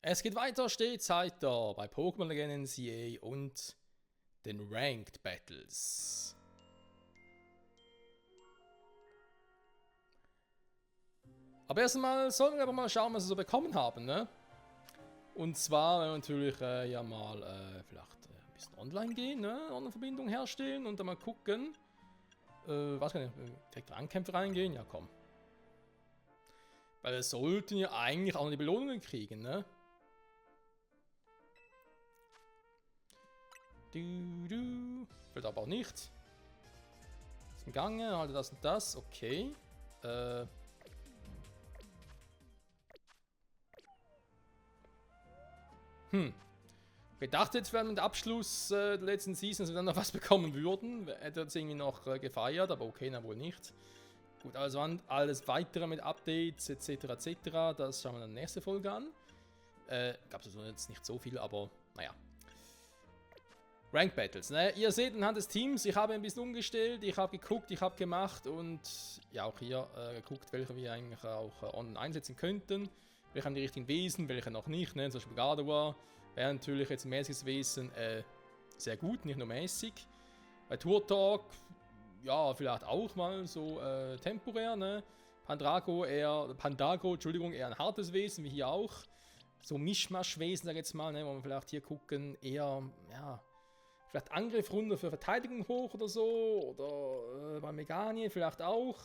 Es geht weiter, stets heiter bei Pokémon Legenden CA und den Ranked Battles. Aber erstmal sollen wir aber mal schauen, was wir so bekommen haben, ne? Und zwar werden wir natürlich ja mal vielleicht ein bisschen online gehen, ne? Online-Verbindung herstellen und dann mal gucken. Was kann ich? Direkt Rangkämpfe reingehen? Ja, komm. Weil wir sollten ja eigentlich auch noch die Belohnungen kriegen, ne? Fällt aber auch nicht. Ist im Gange, halte das und das, okay. Ich dachte jetzt, während dem Abschluss der letzten Season, dass wir dann noch was bekommen würden. Hätte jetzt irgendwie noch gefeiert, aber okay, na wohl nicht. Gut, also alles weitere mit Updates etc. etc. Das schauen wir dann nächste Folge an. Gab es jetzt nicht so viel, aber naja. Rank Battles, ne? Ihr seht anhand des Teams, ich habe ein bisschen umgestellt, ich habe geguckt, ich habe gemacht und ja auch hier geguckt, welche wir eigentlich auch online einsetzen könnten. Welche haben die richtigen Wesen, welche noch nicht, ne? Zum Beispiel Gardevoir wäre natürlich jetzt ein mäßiges Wesen sehr gut, nicht nur mäßig. Bei Turtok, ja, vielleicht auch mal so temporär, ne? Pandago, Entschuldigung, eher ein hartes Wesen, wie hier auch. So Mischmasch-Wesen, sag ich jetzt mal, ne? Wo wir vielleicht hier gucken, eher, ja, vielleicht Angriff runter für Verteidigung hoch oder so. Oder bei Meganie vielleicht auch.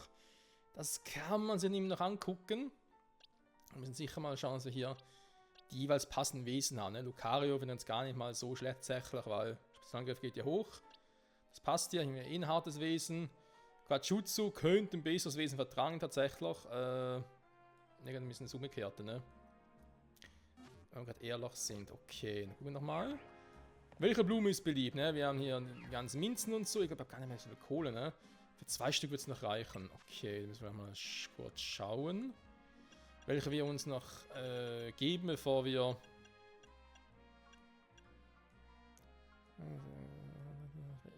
Das kann man sich nämlich noch angucken. Wir müssen sicher mal schauen, dass wir hier die jeweils passenden Wesen haben. Ne? Lucario finde ich jetzt gar nicht mal so schlecht tatsächlich, weil Spezialangriff geht ja hoch. Das passt hier, hier ein hartes Wesen. Quajutsu könnte ein besseres Wesen vertragen tatsächlich. Ne, ein bisschen das Umgekehrte, ne? Wenn wir gerade ehrlich sind. Okay, dann gucken wir nochmal. Welche Blume ist beliebt, ne? Wir haben hier die ganzen Minzen und so. Ich glaube, ich habe gar nicht mehr so viel Kohle, ne? Für 2 Stück wird es noch reichen. Okay, dann müssen wir mal kurz schauen. Welche wir uns noch geben, bevor wir...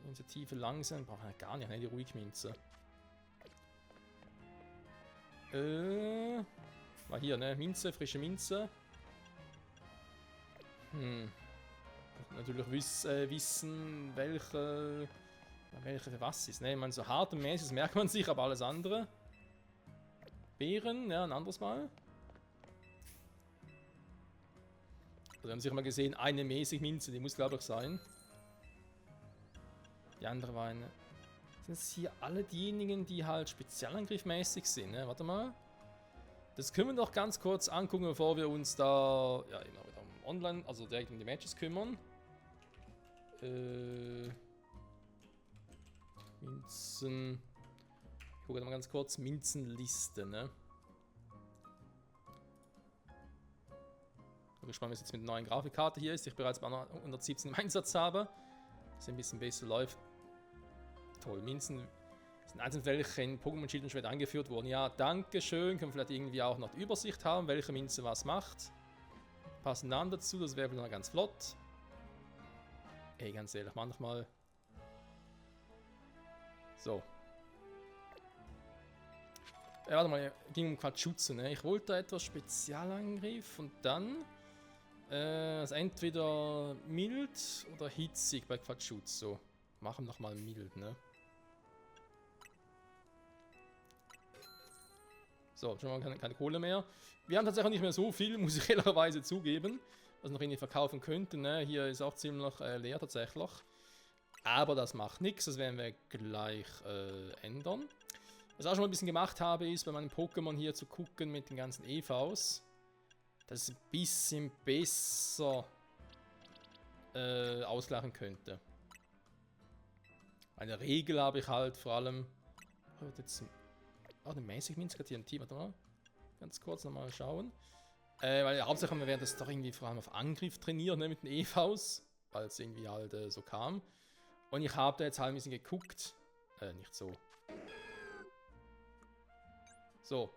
Initiative langsam. Brauchen wir gar nicht, ne? Die Ruhigminze. Mal hier, ne? Minze, frische Minze. Natürlich wissen, welche für was ist. Ne? Ich meine, so hart und mäßig, das merkt man sich, aber alles andere. Beeren, ja, ein anderes Mal. Also wir haben sicher mal gesehen, eine mäßig Minze, die muss glaube ich sein. Die andere war eine. Sind es hier alle diejenigen, die halt spezialangriffmäßig sind, ne? Warte mal. Das können wir doch ganz kurz angucken, bevor wir uns da, ja, immer wieder online, also direkt um die Matches kümmern. Minzen. Ich gucke mal ganz kurz. Minzenliste, ne? Ich bin gespannt, wie es jetzt mit der neuen Grafikkarte hier ist, die ich bereits bei 117 im Einsatz habe. Dass es ein bisschen besser läuft. Toll, Minzen sind einzeln welche in Pokémon Schild und Schwert angeführt wurden. Ja, danke schön. Können wir vielleicht irgendwie auch noch die Übersicht haben, welche Minze was macht. Passen Namen dazu, das wäre noch ganz flott. Ey, ganz ehrlich, manchmal. So. Warte mal, ging um Quajutsu, ne? Ich wollte etwas Spezialangriff und dann also entweder mild oder hitzig bei Quajutsu. Machen wir nochmal mild, ne? So, schon mal keine Kohle mehr. Wir haben tatsächlich nicht mehr so viel, muss ich ehrlicherweise zugeben, was noch irgendwie verkaufen könnten. Ne? Hier ist auch ziemlich leer tatsächlich. Aber das macht nichts, das werden wir gleich ändern. Was ich auch schon mal ein bisschen gemacht habe, ist bei meinen Pokémon hier zu gucken mit den ganzen EVs, dass es ein bisschen besser ausgleichen könnte. Eine Regel habe ich halt vor allem... Oh, eine mäßig Minsker TNT, warte mal. Ganz kurz nochmal schauen. Weil hauptsächlich wir werden das doch irgendwie vor allem auf Angriff trainieren, ne, mit den EVs. Weil es irgendwie halt so kam. Und ich habe da jetzt halt ein bisschen geguckt. Nicht so. So.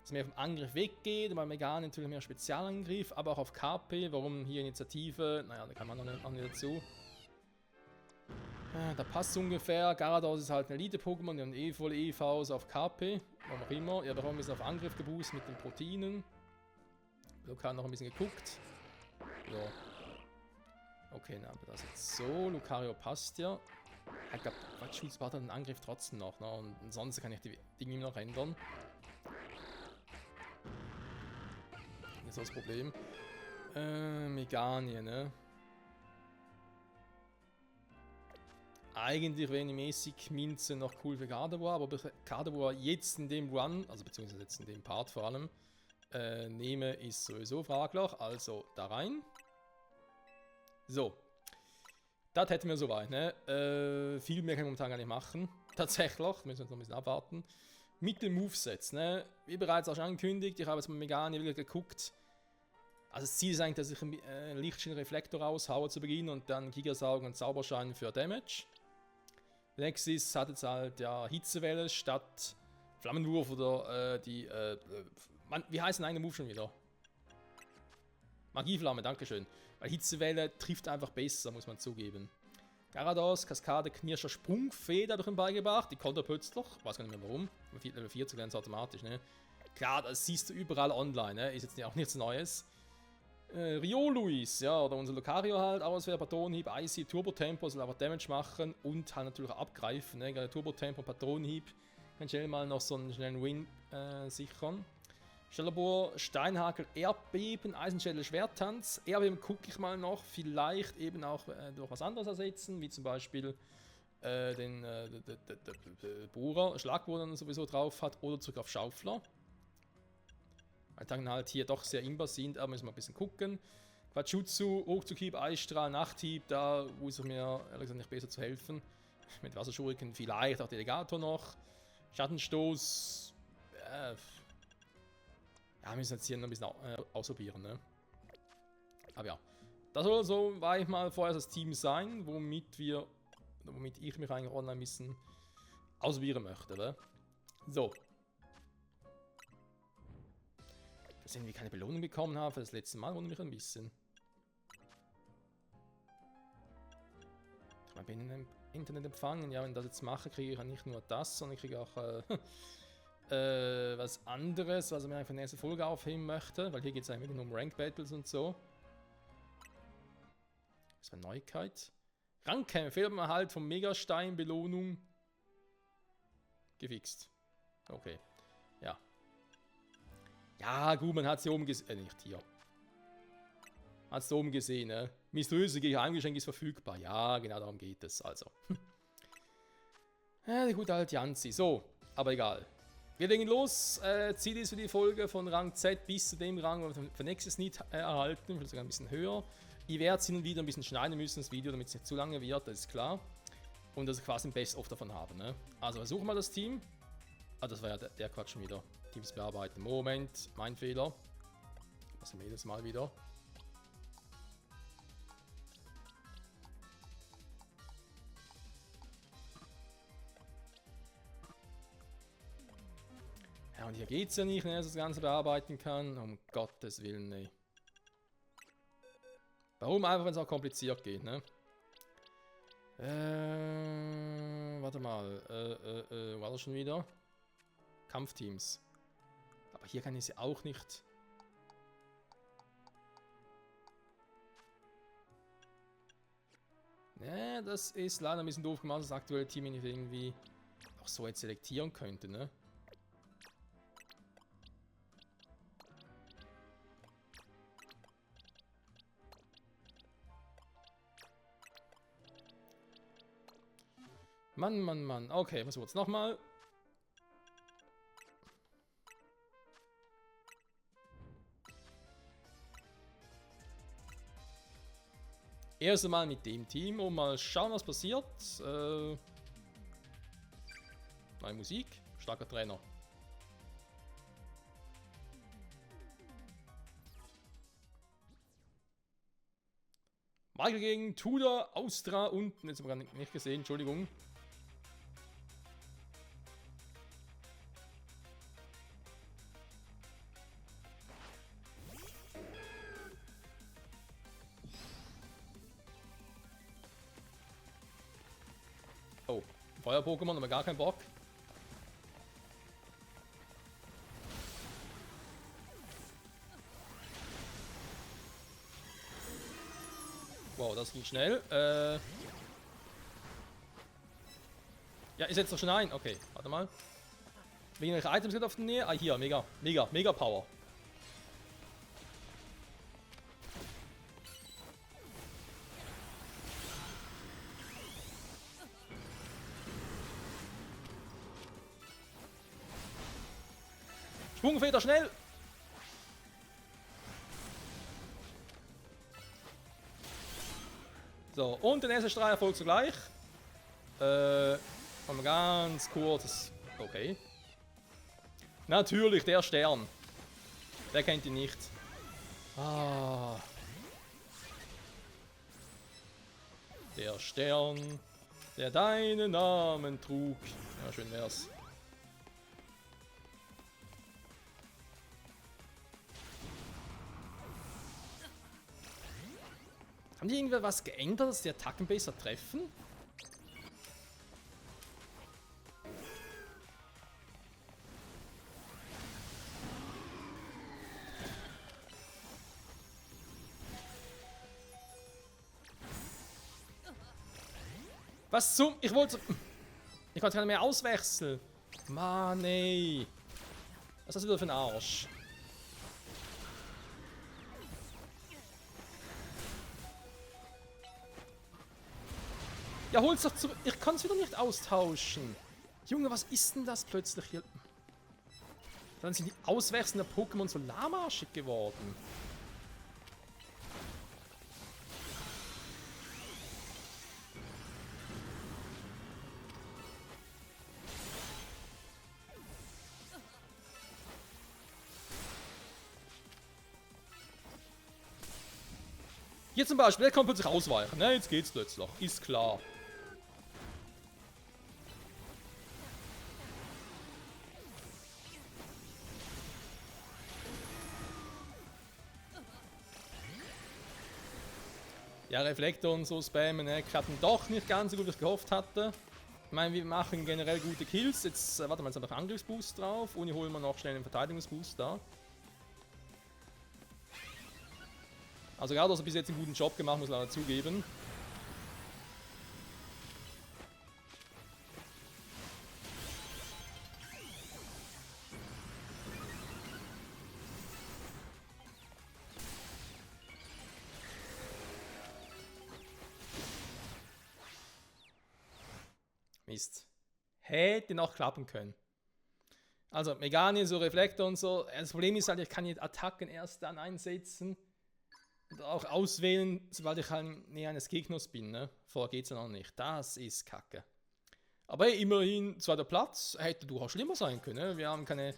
Dass mehr vom Angriff weggeht, weil Megane natürlich mehr Spezialangriff, aber auch auf KP. Warum hier Initiative? Naja, da kann man noch nicht dazu. Da passt es ungefähr. Gyarados ist halt ein Elite-Pokémon, die haben voll EVs auf KP. Warum auch immer. Ja, warum ist auf Angriff geboostet mit den Proteinen. Lucan noch ein bisschen geguckt. Ja. Okay, na, aber das jetzt so. Lucario passt ja. Ich glaube, Quatschschutz hat den Angriff trotzdem noch, ne? Und ansonsten kann ich die Dinge immer noch ändern. Das ist das Problem. Meganie, ne? Eigentlich wäre die mäßig Minze noch cool für Gardevoir, aber ob ich Gardevoir jetzt in dem Run, also beziehungsweise jetzt in dem Part vor allem, nehme, ist sowieso fraglich. Also da rein. So. Das hätten wir soweit, ne? Viel mehr kann ich momentan gar nicht machen. Tatsächlich, müssen wir uns noch ein bisschen abwarten. Mit den Movesets, ne? Wie bereits auch schon angekündigt, ich habe jetzt mit Megane wieder geguckt. Also das Ziel ist eigentlich, dass ich einen Lichtschienen-Reflektor raushaue zu Beginn und dann Gigasaugen und Zauberschein für Damage. Lexis hat jetzt halt ja Hitzewelle statt Flammenwurf oder wie heißt denn eine Move schon wieder? Magieflamme, dankeschön. Weil Hitzewelle trifft einfach besser, muss man zugeben. Garados, Kaskade, Knirscher, Sprungfeder habe ich ihm beigebracht. Die konnte er plötzlich. Weiß gar nicht mehr warum. Level 4 zu lernen ist automatisch, ne? Klar, das siehst du überall online, ne? Ist jetzt auch nichts Neues. Rioluis, ja, oder unser Lucario halt, Auswehr, Patronenhieb, Icy, Turbo-Tempo, soll aber Damage machen und halt natürlich auch abgreifen, ne? Gerade Turbo-Tempo, Patronenhieb, kann schnell mal noch so einen schnellen Win sichern. Stellabor, Steinhakel, Erdbeben, Eisenschädel, Schwerttanz. Erdbeben gucke ich mal noch, vielleicht eben auch durch was anderes ersetzen, wie zum Beispiel den Bohrer, Schlagbohrer sowieso drauf hat, oder zurück auf Schaufler. Weil dann halt hier doch sehr imbar sind, aber müssen wir ein bisschen gucken. Quatschutsu, Hochzughieb, Eisstrahl, Nachthieb, da muss ich mir ehrlich gesagt nicht besser zu helfen. Mit Wasserschuriken vielleicht auch Delegator noch. Schattenstoß, ja, wir müssen jetzt hier noch ein bisschen ausprobieren, ne? Aber ja, das soll so, war ich mal vorher das Team sein, womit ich mich eigentlich online ein bisschen ausprobieren möchte, ne? So. Dass ich irgendwie keine Belohnung bekommen habe für das letzte Mal, wundert mich ein bisschen. Ich bin im Internet empfangen, ja, wenn ich das jetzt mache, kriege ich ja nicht nur das, sondern ich kriege auch was anderes, was ich mir einfach in der nächsten Folge aufheben möchte, weil hier geht es eigentlich nur um Rank Battles und so. Das war eine Neuigkeit. Rangkämpfe, Fehlererhalt von Megastein, Belohnung. Gefixt. Okay. Ja. Ja, gut, man hat sie oben gesehen. Nicht hier. Hat es oben gesehen, ne? Mysteriöse Geheimgeschenk ist verfügbar. Ja, genau darum geht es. Also. Ja, die gute alte Janzi. So, aber egal. Wir legen los. Ziel ist für die Folge von Rang Z bis zu dem Rang, wo wir für nächstes nicht erhalten. Vielleicht sogar ein bisschen höher. Ich werde es hin und wieder ein bisschen schneiden müssen, das Video, damit es nicht zu lange wird, das ist klar. Und dass ich quasi ein Best-of davon habe, ne? Also versuchen wir das Team. Ah, das war ja der Quatsch schon wieder. Teams bearbeiten. Moment, mein Fehler. Das ist jedes Mal wieder. Ja, und hier geht es ja nicht, dass ich das Ganze bearbeiten kann. Um Gottes Willen, ne. Warum? Einfach, wenn es auch kompliziert geht, ne? Warte mal. War das schon wieder? Kampfteams. Aber hier kann ich sie auch nicht. Ne, das ist leider ein bisschen doof gemacht, dass das aktuelle Team nicht irgendwie auch so jetzt selektieren könnte, ne? Mann, Mann, Mann. Okay, versuchen wir es nochmal. Erst einmal mit dem Team und mal schauen, was passiert. Neue Musik, starker Trainer. Michael gegen Tudor, Austra unten. Jetzt haben wir gar nicht gesehen, Entschuldigung. Oh, Feuer-Pokémon, aber gar keinen Bock. Wow, das ging schnell. Ja, ich setze doch schon ein. Okay, warte mal. Wegen welcher Items geht auf die Nähe? Ah, hier, mega Power. Schwungfeder, schnell! So, und der nächste Strahl erfolgt sogleich. Mal ganz kurz. Okay. Natürlich, der Stern. Wer kennt ihn nicht? Ah. Der Stern, der deinen Namen trug. Ja, schön wär's. Haben die irgendwer was geändert, dass die Attacken besser treffen? Was zum... Ich wollte... Ich konnte keine mehr auswechseln. Mann, ey. Was ist das wieder für ein Arsch? Ja, hol's doch zurück. Ich kann es wieder nicht austauschen. Junge, was ist denn das plötzlich hier? Dann sind die auswechselnden Pokémon so lahmarschig geworden. Hier zum Beispiel, der kann plötzlich ausweichen. Ne, jetzt geht's plötzlich. Ist klar. Ja, Reflektor und so spammen, ne, klappen doch nicht ganz so gut, wie ich gehofft hatte. Ich meine, wir machen generell gute Kills. Jetzt, warte mal, jetzt haben wir einen Angriffsboost drauf. Uni holen wir noch schnell einen Verteidigungsboost da. Also gerade, dass er bis jetzt einen guten Job gemacht, muss ich leider zugeben. Mist. Hätte noch klappen können. Also, Meganien, so Reflektor und so. Das Problem ist halt, ich kann die Attacken erst dann einsetzen. Und auch auswählen, sobald ich halt näher eines Gegners bin. Ne? Vorher geht es ja noch nicht. Das ist kacke. Aber hey, immerhin zweiter Platz. Hätte durchaus schlimmer sein können. Ne? Wir haben keine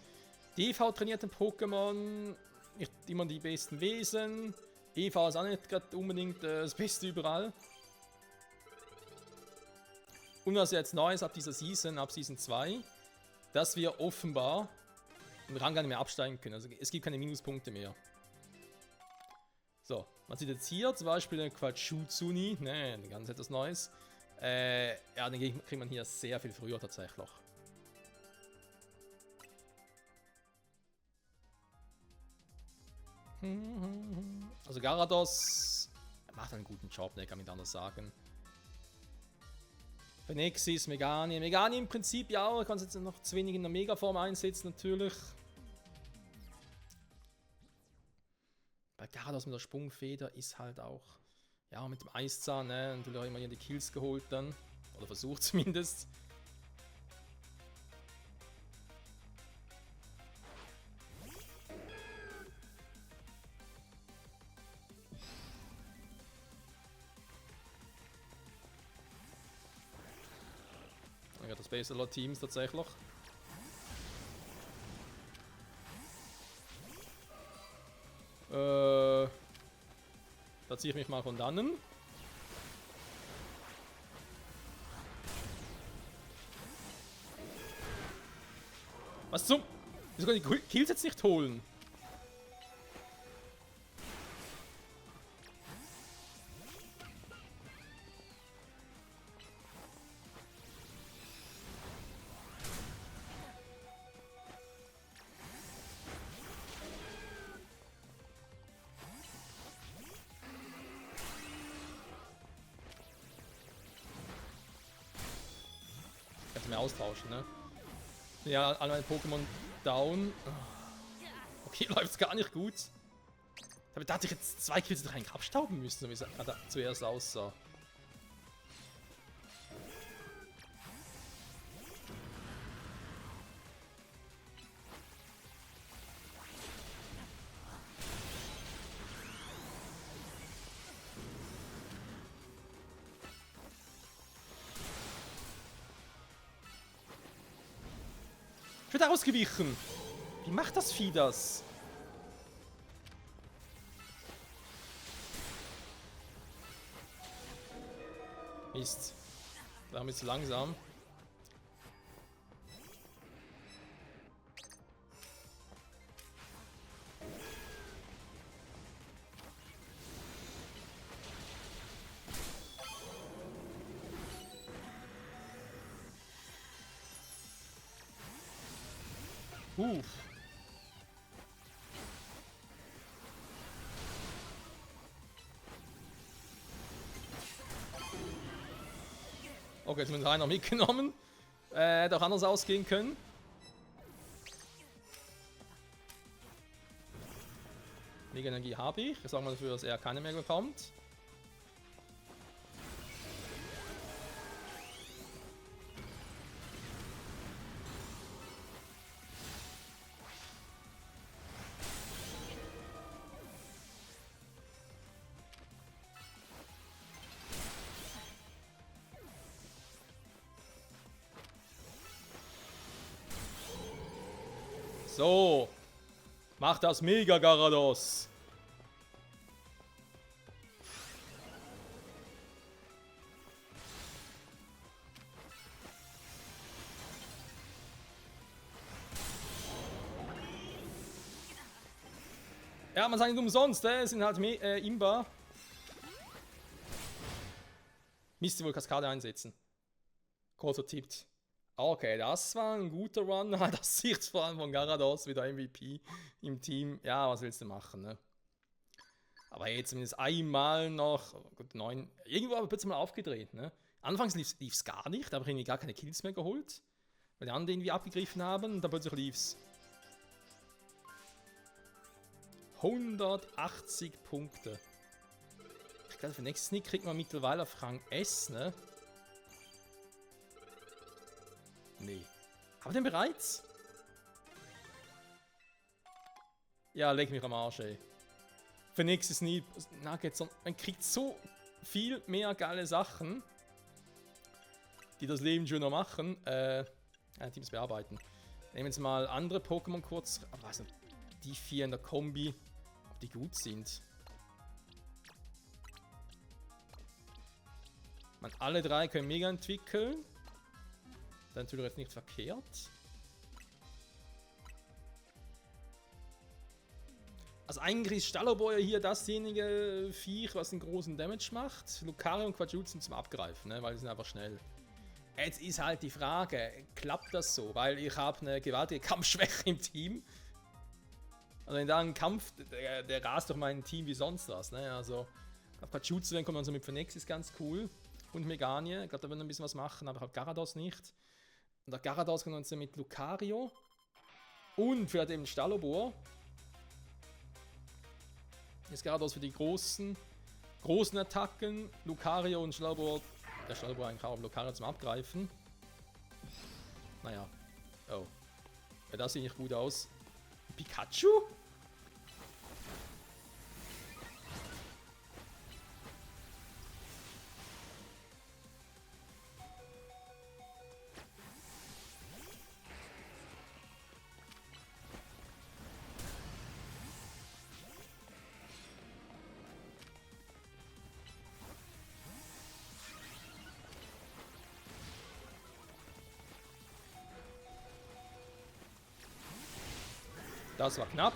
DV-trainierten Pokémon. Nicht immer die besten Wesen. EV ist auch nicht gerade unbedingt das Beste überall. Und was jetzt neu ist ab dieser Season, ab Season 2, dass wir offenbar im Rang gar nicht mehr absteigen können. Also es gibt keine Minuspunkte mehr. So, man sieht jetzt hier zum Beispiel den Quachutsuni, ne, ganz etwas Neues. Ja, den kriegt man hier sehr viel früher tatsächlich. Also Garados macht einen guten Job, ne, kann man nicht anders sagen. Phenexis, Megani. Megani im Prinzip ja, man kann es jetzt noch zu wenig in der Megaform einsetzen, natürlich. Bei Garados mit der Sprungfeder ist halt auch, ja, mit dem Eiszahn, ne, natürlich auch immer hier die Kills geholt dann. Oder versucht zumindest. Ja, das Beste aller Teams tatsächlich. Da ziehe ich mich mal von dannen. Was zum... Wieso kann ich die Kills jetzt nicht holen? mehr austauschen, ne? Ja, alle meine Pokémon down. Okay, läuft's gar nicht gut. Da hatte ich jetzt 2 Kills rein abstauben müssen, so wie es zuerst aussah. Ich werde ausgewichen. Wie macht das Vieh das? Mist. Da ist zu langsam. Okay, jetzt mit einer mitgenommen. Hätte auch anders ausgehen können. Mega Energie habe ich. Ich sag mal dafür, dass er keine mehr bekommt. So. Mach das Mega Garados. Ja, man sagt nicht umsonst, sind halt Imba. Müsste wohl Kaskade einsetzen. Großer Tipp. Okay, das war ein guter Run. Das sieht vor allem von Garados wieder MVP im Team. Ja, was willst du machen, ne? Aber jetzt zumindest einmal noch. Oh Gott, 9. Irgendwo aber plötzlich mal aufgedreht, ne? Anfangs lief's gar nicht, da habe ich irgendwie gar keine Kills mehr geholt. Weil die anderen irgendwie abgegriffen haben und dann plötzlich lief's. 180 Punkte. Ich glaube, für den nächsten Sneak kriegt man mittlerweile auf Rang S, ne? Nee. Haben wir den bereits? Ja, leg mich am Arsch, ey. Für nächstes Nuggets. Man kriegt so viel mehr geile Sachen, die das Leben schöner machen. Teams bearbeiten. Nehmen wir jetzt mal andere Pokémon kurz. Was sind die 4 in der Kombi? Ob die gut sind? Man, alle 3 können mega entwickeln. Dann natürlich jetzt nicht verkehrt. Also eigentlich ist Staloboy hier dasjenige Viech, was einen großen Damage macht. Lucario und Quadroot sind zum Abgreifen, ne? Weil die sind einfach schnell. Jetzt ist halt die Frage, klappt das so? Weil ich habe eine gewaltige Kampfschwäche im Team. Also wenn da ein Kampf, der rast doch mein Team wie sonst was, ne? Also auf Quadroot, dann kommt man so mit Phoenix, ist ganz cool. Und Meganie, ich glaube, da wird ein bisschen was machen, aber halt Garados nicht. Und der Garados kann uns mit Lucario und vielleicht eben Stalobor. Jetzt Garados für die großen Attacken, Lucario und Stalobor. Der Stalobor eigentlich auch Lucario zum Abgreifen. Naja. Oh. Ja, das sieht nicht gut aus. Pikachu? Das war knapp.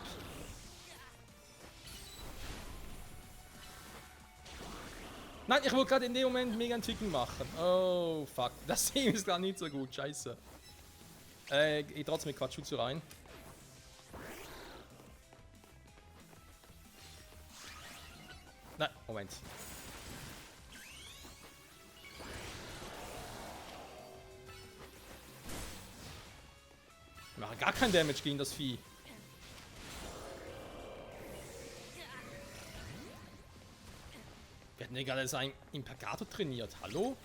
Nein, ich wollte gerade in dem Moment mega entwickeln machen. Oh, fuck. Das Team ist gar nicht so gut. Scheiße. Ich trotzdem mit Quatschutsu rein. Nein, Moment. mache gar kein Damage gegen das Vieh. Wir hatten ja gerade sein Impagato trainiert. Hallo?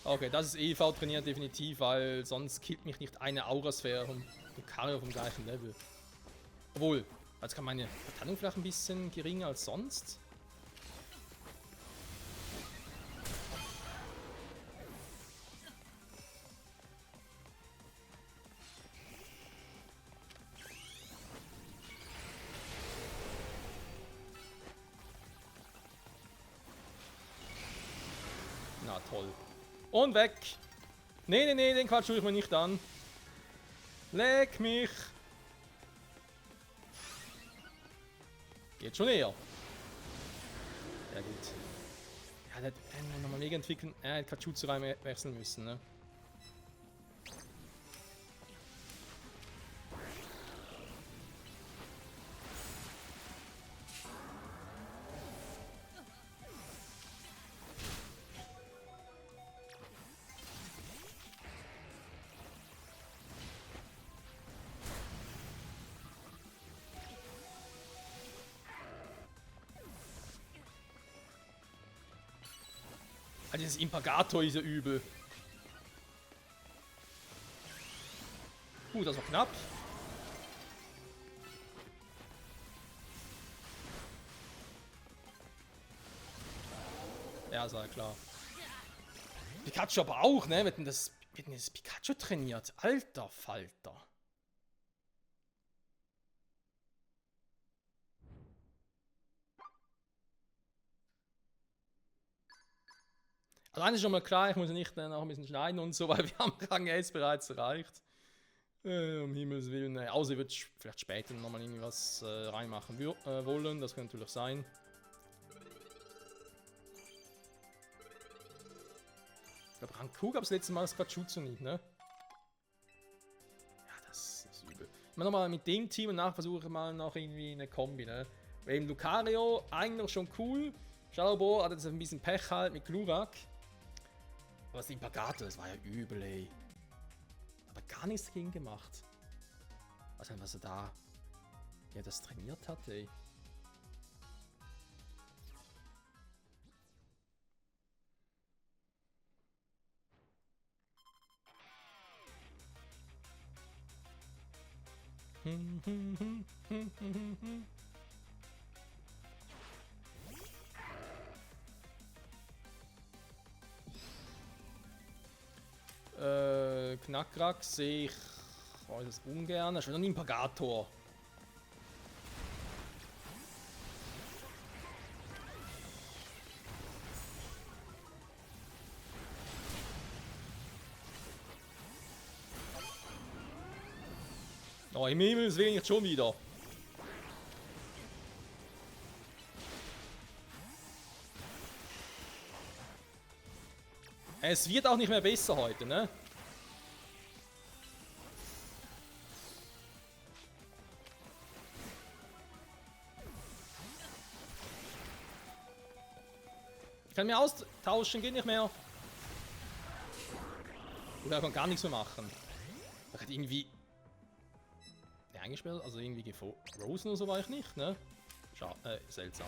Okay, das ist EV trainiert definitiv, weil sonst killt mich nicht eine Aurasphäre und Lucario vom gleichen Level. Obwohl, jetzt kann meine Verteidigung vielleicht ein bisschen geringer als sonst. Na toll. Und weg! Nee, nee, nee, den Quatsch tue ich mir nicht an. Leck mich! Geht schon eher. Ja gut. Ja, der hätte nochmal mega entwickeln. Er hätte Kachutsu rein wechseln müssen, ne? Dieses Impagato ist ja übel. Das war knapp. Ja, ist ja klar. Pikachu aber auch, ne? Wir hätten das Pikachu trainiert. Alter Falter. Also eines ist schon mal klar, ich muss nicht noch ein bisschen schneiden und so, weil wir haben Rang S bereits erreicht. Um Himmels Willen. Ne. Außer ich würde vielleicht später nochmal irgendwas reinmachen wollen, das könnte natürlich sein. Ich glaube, Rang Q gab es letztes Mal das Kachutsu nicht, ne? Ja, das ist übel. Ich mache nochmal mit dem Team und nachher versuche ich mal noch irgendwie eine Kombi, ne? Weil eben Lucario, eigentlich schon cool. Shadowball hat jetzt ein bisschen Pech halt mit Glurak. Aber das Impagato, das war ja übel, ey. Aber gar nichts dagegen gemacht. Was er da, ja, das trainiert hat, ey. Knackrak sehe ich äußerst ungern. Das ist schon ein Impagator. Oh, im Himmel will ich schon wieder. Es wird auch nicht mehr besser heute, ne? Ich kann mir austauschen, geht nicht mehr. Oder kann gar nichts mehr machen. Er hat irgendwie eingesperrt, also irgendwie gefrozen oder so war ich nicht, ne? Seltsam.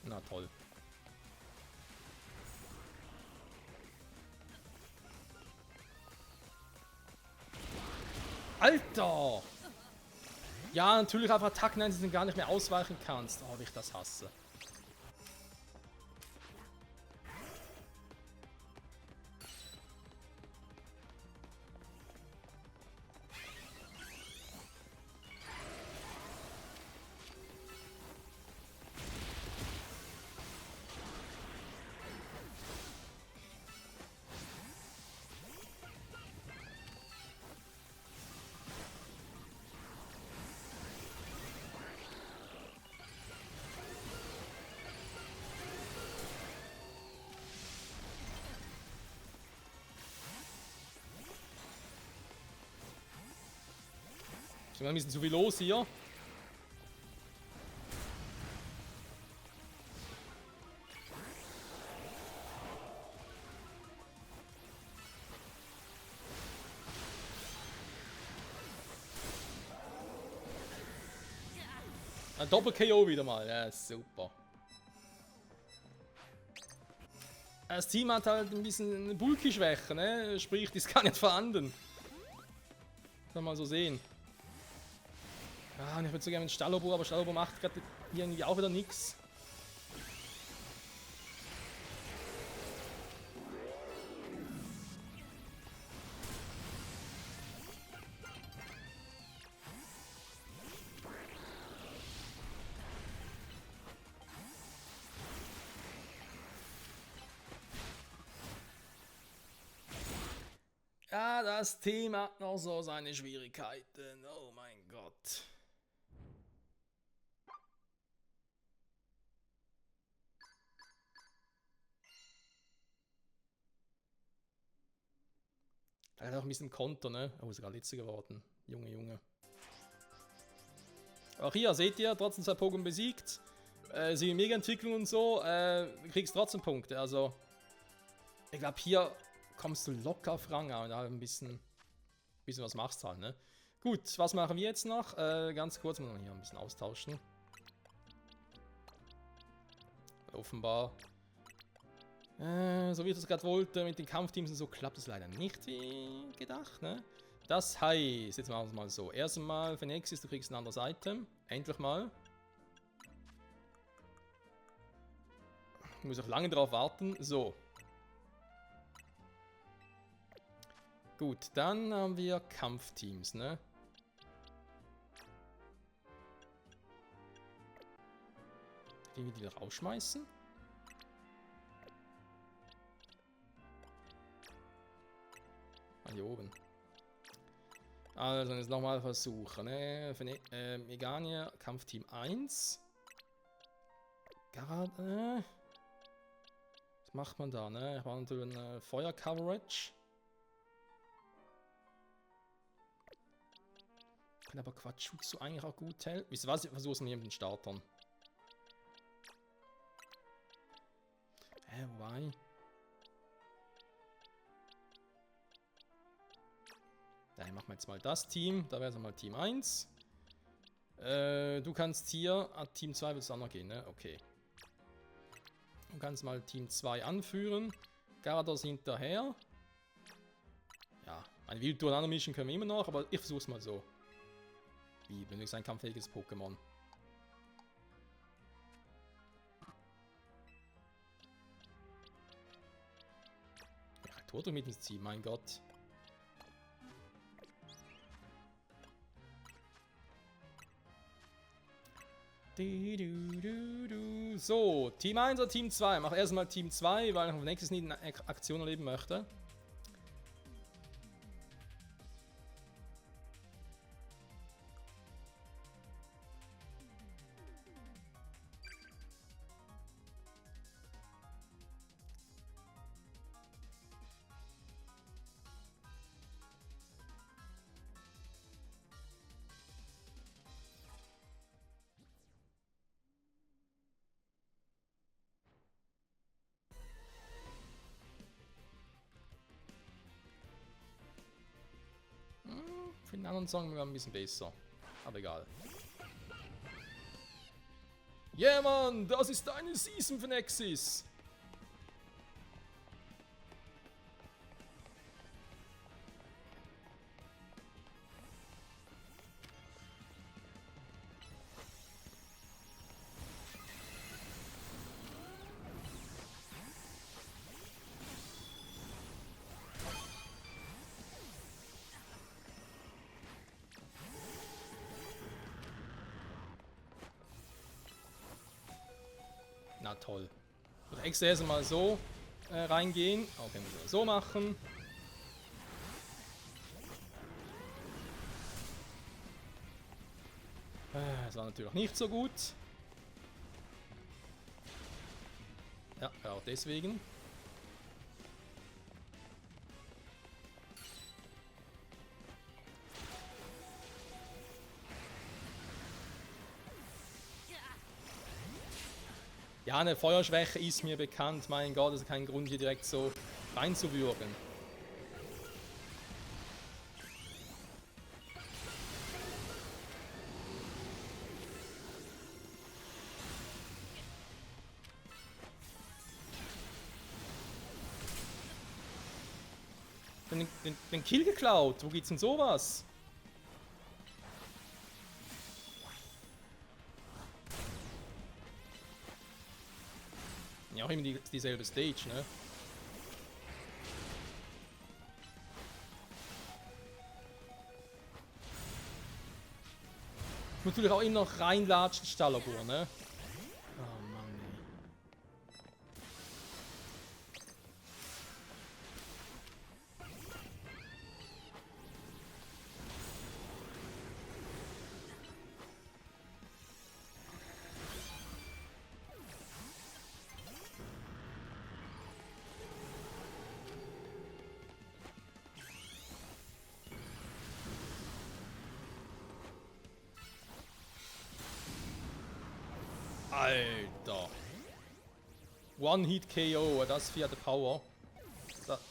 Na toll. Alter! Ja, natürlich auf Attacken, die du gar nicht mehr ausweichen kannst. Oh, wie ich das hasse. Ist ein bisschen zu viel los hier. Ein Doppel-KO wieder mal. Ja, super. Das Team hat halt ein bisschen eine Bulky-Schwäche, ne? Sprich, das kann nicht vorhanden. Kann man mal so sehen. Ja, und ich würde so gerne mit Stalobo, aber Stalobo macht gerade irgendwie auch wieder nichts. Ja, das Team hat noch so seine Schwierigkeiten. Oh mein Gott. Er hat auch ein bisschen Konter, ne? Oh, ist gerade letzter geworden. Junge, Junge. Auch hier seht ihr, trotzdem 2 Pokémon besiegt. Sie mega Entwicklung und so. Kriegst trotzdem Punkte. Also, ich glaube, hier kommst du locker auf Rang und da ein bisschen was machst halt, ne? Gut, was machen wir jetzt noch? Ganz kurz, mal hier ein bisschen austauschen. Offenbar. So wie ich das gerade wollte, mit den Kampfteams und so, klappt es leider nicht wie gedacht, ne? Das heißt, jetzt machen wir es mal so. Erstmal, für Nexus, du kriegst ein anderes Item. Endlich mal. Ich muss auch lange drauf warten. So. Gut, dann haben wir Kampfteams, ne? Können wir die noch rausschmeißen? Ah, hier oben. Also, jetzt nochmal versuchen, ne? Megania, Kampfteam 1. Garad, was macht man da, ne? Ich war natürlich ein Feuer-Coverage. Kann aber Quatschutsu eigentlich auch gut helfen. Wisst ihr was? Ich versuche es mal hier mit den Startern. Wobei. Dann machen wir jetzt mal das Team. Da wäre es mal Team 1. Du kannst hier. Team 2 wird es auch noch gehen, ne? Okay. Du kannst mal Team 2 anführen. Garados hinterher. Ja, ein Wildtour mischen können wir immer noch, aber ich versuch's mal so. Wie benötigst ein kampffähiges Pokémon? Ja, Toto mit ins Team, mein Gott. So, Team 1 oder Team 2? Mach erstmal Team 2, weil ich auf nächstes nie eine Aktion erleben möchte. Für den anderen Song war ein bisschen besser. Aber egal. Yeah, Mann, das ist deine Season für Nexus. Na toll. Ich extra erst mal so reingehen. Okay, müssen wir so machen. Das war natürlich nicht so gut. Ja, auch deswegen. Ja, eine Feuerschwäche ist mir bekannt. Mein Gott, das ist kein Grund, hier direkt so reinzuwürgen. Den Kill geklaut. Wo geht's denn sowas? Ja, auch immer dieselbe Stage, ne? Ich muss natürlich auch immer noch reinlatschen, Stallabur, ne? Oh Mann, ey. Alter. One-Hit-KO, das für die Power.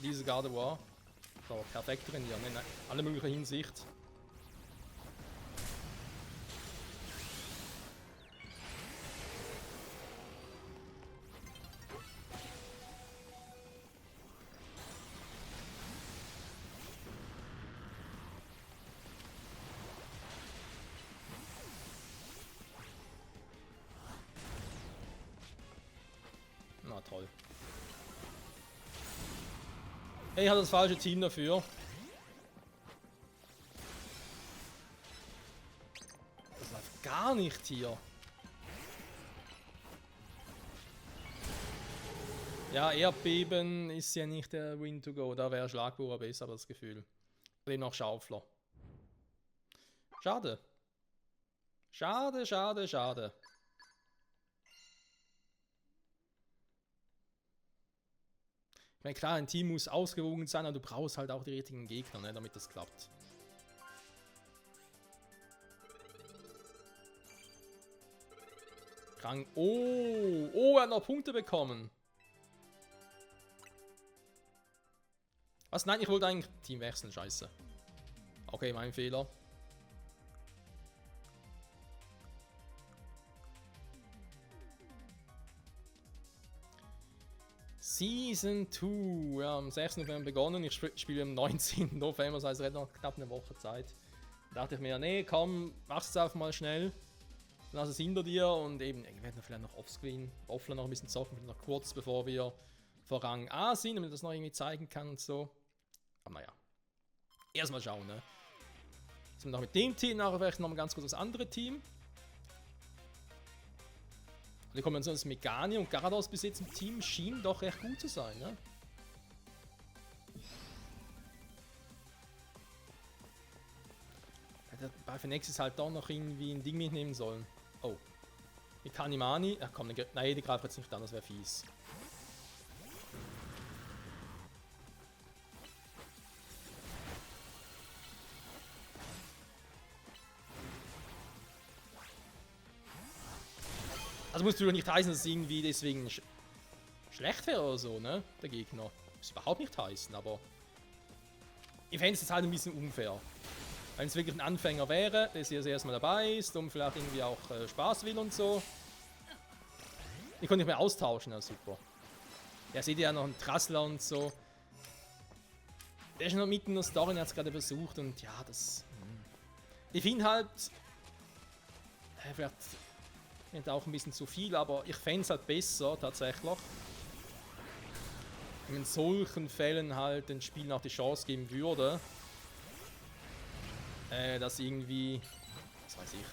Diese Gardevoir. So, perfekt trainieren, in alle möglichen Hinsicht. Na toll. Ich habe das falsche Team dafür. Das läuft gar nicht hier. Ja, Erdbeben ist ja nicht der Win to go. Da wäre Schlagbohrer besser, das Gefühl. Oder noch Schaufler. Schade. Schade, schade, schade. Ich meine, klar, ein Team muss ausgewogen sein, aber du brauchst halt auch die richtigen Gegner, ne, damit das klappt. Krank. Oh, oh, er hat noch Punkte bekommen. Was? Nein, ich wollte eigentlich Team wechseln, scheiße. Okay, mein Fehler. Season 2. Ja, am 6. November begonnen. Ich spiele am 19. November, das heißt, es hat noch knapp eine Woche Zeit. Da dachte ich mir, nee, komm, mach's es einfach mal schnell. Lass es hinter dir und eben, wir werden vielleicht noch offscreen, offline noch ein bisschen zocken, noch kurz bevor wir vor Rang A sind, damit ich das noch irgendwie zeigen kann und so. Aber naja. Erstmal schauen, ne? Jetzt sind wir noch mit dem Team, nachher vielleicht noch mal ganz kurz das andere Team. Die Kombination aus Megane und Garados bis jetzt im Team schien doch recht gut zu sein, ne? Bei Phoenix ist halt doch noch irgendwie ein Ding mitnehmen sollen. Oh. Mit Kanimani. Ach komm, nein, die greift jetzt nicht an, das wäre fies. Also musst du doch nicht heißen, dass es irgendwie deswegen schlecht wäre oder so, ne? Der Gegner. Muss überhaupt nicht heißen, aber ich fände es jetzt halt ein bisschen unfair. Wenn es wirklich ein Anfänger wäre, der jetzt erstmal dabei ist und vielleicht irgendwie auch Spaß will und so. Ich konnte nicht mehr austauschen, ja super. Ja, seht ihr ja noch einen Trassler und so. Der ist noch mitten in der Story, der hat es gerade versucht und ja, das... Ich finde halt... vielleicht auch ein bisschen zu viel, aber ich fände es halt besser, tatsächlich. Wenn in solchen Fällen halt den Spielen auch die Chance geben würde, dass irgendwie, was weiß ich,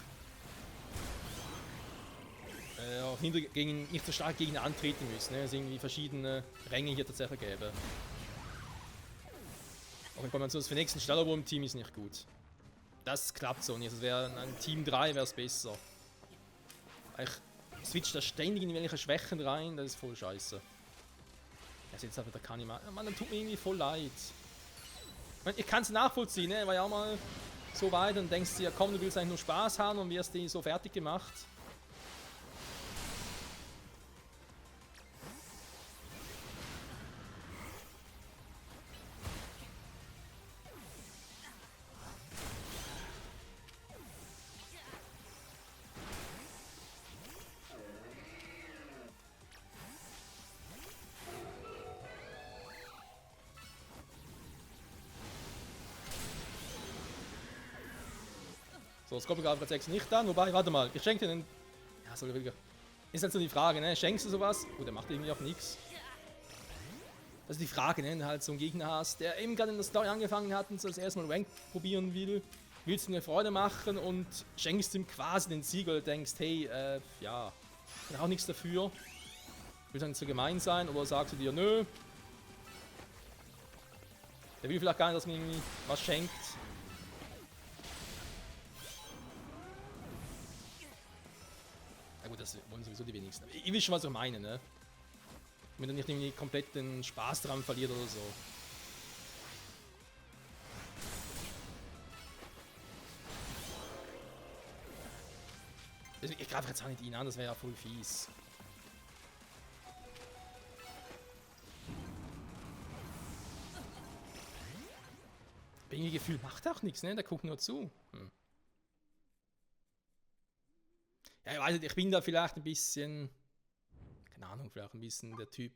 nicht so stark gegen antreten müssen, ne? Es irgendwie verschiedene Ränge hier tatsächlich gäbe. Auch wenn man so das für den nächsten Stallabo im Team ist nicht gut. Das klappt so nicht, es wäre ein Team 3 wäre es besser. Ich switch da ständig in welche Schwächen rein, das ist voll scheiße. Ja, jetzt aber der Kanima. Mann, das tut mir irgendwie voll leid. Ich kann es nachvollziehen, ne? War ja auch mal so weit und denkst dir, komm, du willst eigentlich nur Spaß haben und wirst die so fertig gemacht. So, das Goblin greift 6 nicht an. Wobei, warte mal, ich schenke dir einen. Ja, soll ich. Ist halt so die Frage, ne? Schenkst du sowas? Gut, der macht irgendwie auch nichts. Das ist die Frage, ne? Wenn du halt so einen Gegner hast, der eben gerade in der Story angefangen hat und so das erste Mal Rank probieren will, willst du ihm eine Freude machen und schenkst ihm quasi den Sieg, oder denkst, hey, ja, kann auch nichts dafür. Will dann zu gemein sein, oder sagst du dir, nö. Der will vielleicht gar nicht, dass man irgendwie was schenkt. Na gut, das wollen sowieso die wenigsten. Ich will schon, was ich meine, ne? Wenn er nicht irgendwie komplett den Spaß daran verliert oder so. Ich greife jetzt auch nicht ihn an, das wäre ja voll fies. Irgendwie Gefühl macht auch nichts, ne? Der guckt nur zu. Ja, ich weiß nicht, ich bin da vielleicht ein bisschen, keine Ahnung, vielleicht ein bisschen der Typ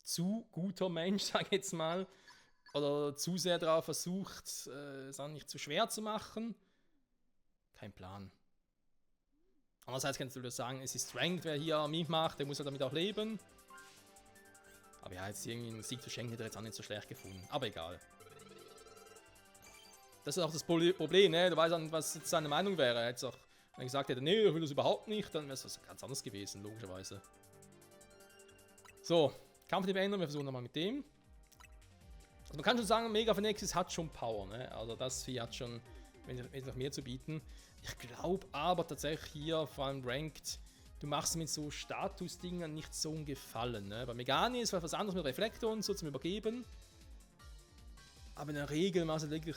zu guter Mensch, sag ich jetzt mal. Oder zu sehr darauf versucht, es auch nicht zu schwer zu machen. Kein Plan. Andererseits kannst du dir sagen, es ist Strength, wer hier mitmacht, der muss ja damit auch leben. Aber ja, jetzt irgendwie einen Sieg zu schenken, hätte er jetzt auch nicht so schlecht gefunden. Aber egal. Das ist auch das Problem, ne? Du weißt auch nicht, was jetzt seine Meinung wäre. Er hätte auch, wenn er gesagt hätte, nee, ich will das überhaupt nicht, dann wäre es was ganz anderes gewesen, logischerweise. So, Kampf ändern, wir versuchen nochmal mit dem. Also man kann schon sagen, Mega Phenexis hat schon Power, ne? Also das hier hat schon noch mehr zu bieten. Ich glaube aber tatsächlich hier, vor allem Ranked, du machst mit so Status-Dingern nicht so einen Gefallen, ne? Bei Megani ist was anderes mit Reflektor und so zum Übergeben. Aber in der Regel machst du wirklich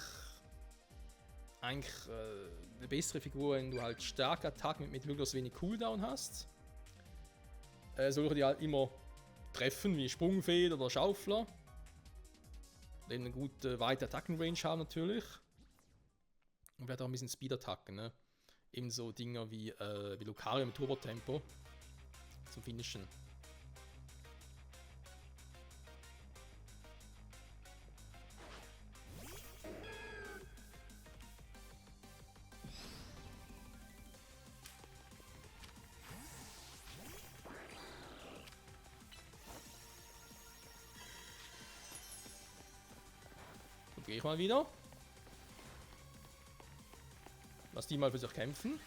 eigentlich eine bessere Figur, wenn du halt starke Attacken mit möglichst wenig Cooldown hast. Solche, die halt immer treffen, wie Sprungfeder oder Schaufler. Und eben eine gute weite Attacken-Range haben natürlich. Und vielleicht auch ein bisschen Speed-Attacken, ne? Ebenso Dinger wie Lucario mit Turbo-Tempo zum Finishen. So, gehe ich mal wieder. Lass die mal für sich kämpfen.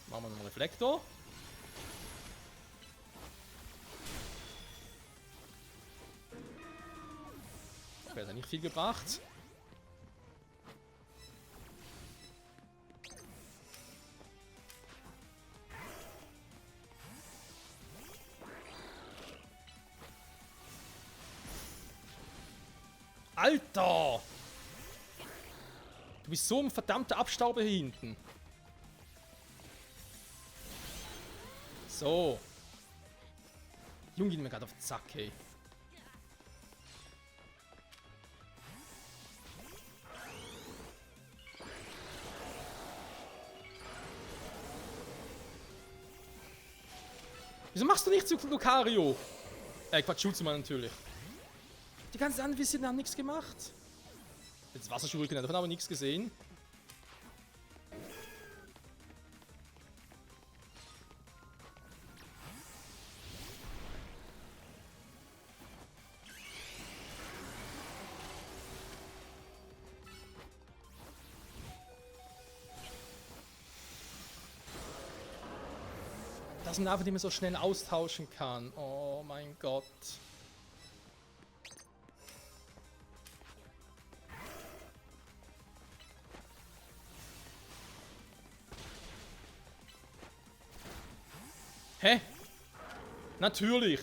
Machen wir noch einen Reflektor. Okay, hat ja nicht viel gebracht. Alter! Du bist so ein verdammter Abstauber hier hinten. So. Junge, geht mir gerade auf den Sack, hey. Wieso machst du nicht zu Lucario? Quatsch, Schulzemann natürlich. Die ganze andere Vision haben nichts gemacht. Jetzt Wasserschurken, davon aber nichts gesehen. Das sind einfach, die man so schnell austauschen kann. Oh mein Gott. Hä? Natürlich.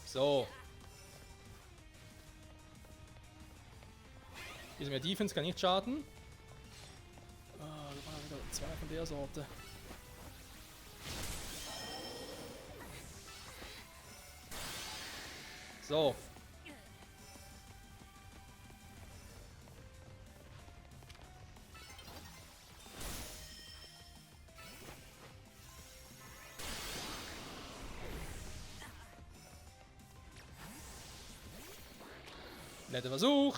So. Bisschen mehr Defense kann nicht schaden. Ah, da waren wieder zwei von der Sorte. So. Netter Versuch.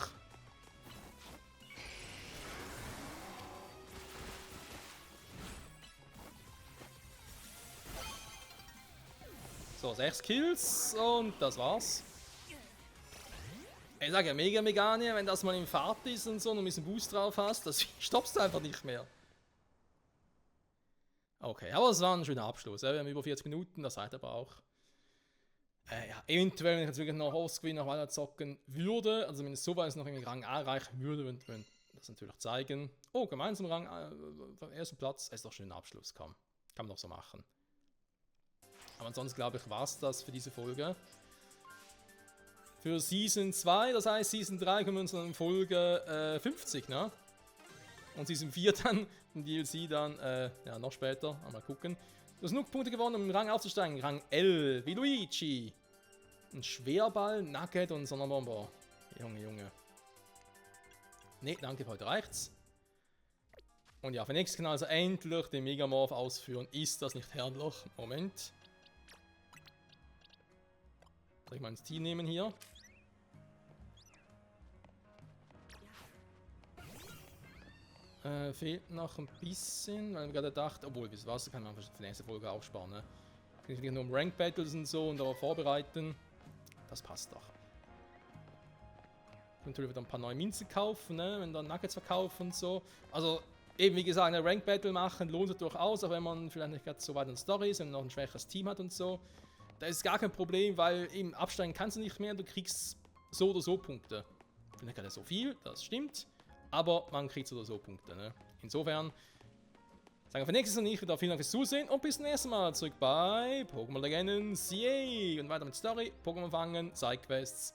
So, 6 Kills und das war's. Ich sage ja, Mega Megane, wenn das mal im Fahrt ist und so und ein bisschen Boost drauf hast, das stoppst du einfach nicht mehr. Okay, aber es war ein schöner Abschluss. Wir haben über 40 Minuten, das reicht aber auch. Ja, eventuell, wenn ich jetzt wirklich noch Host-Gewinn noch weiter zocken würde, also zumindest so weit es noch irgendwie Rang A erreichen würde, wenn das natürlich zeigen. Oh, gemeinsam Rang A, ersten Platz, ist doch schön ein Abschluss, komm. Kann man doch so machen. Aber ansonsten glaube ich, war es das für diese Folge. Für Season 2, das heißt Season 3 kommen wir uns dann in Folge 50, ne? Und Season 4 dann, im DLC dann, ja, noch später, mal gucken. Du hast genug Punkte gewonnen, um im Rang aufzusteigen. Rang L, wie Luigi. Ein Schwerball, Nugget und Sonderbomber. Junge, Junge. Ne, danke, für heute reicht's. Und ja, für den nächsten Kanal also endlich den Megamorph ausführen. Ist das nicht herrlich? Moment. Soll ich mal ins Team nehmen hier? Fehlt noch ein bisschen, weil ich gerade dachte, obwohl, bis was kann man für die nächste Folge aufsparen, ne? Ich will nur um Rank Battles und so und aber vorbereiten. Das passt doch. Ich will natürlich wieder ein paar neue Münzen kaufen, ne? Wenn dann Nuggets verkaufen und so. Also, eben wie gesagt, eine Rank Battle machen lohnt sich durchaus, auch wenn man vielleicht nicht gerade so weit in der Story ist und noch ein schwächeres Team hat und so. Da ist gar kein Problem, weil eben absteigen kannst du nicht mehr, du kriegst so oder so Punkte. Vielleicht gerade so viel, das stimmt. Aber man kriegt so oder so Punkte, ne? Insofern, sagen wir für nächstes Mal nicht wieder vielen Dank fürs Zusehen und bis zum nächsten Mal zurück bei Pokémon Legends, yay! Und weiter mit Story, Pokémon fangen, Sidequests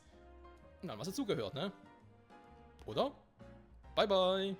und dann was dazugehört, ne? Oder? Bye bye!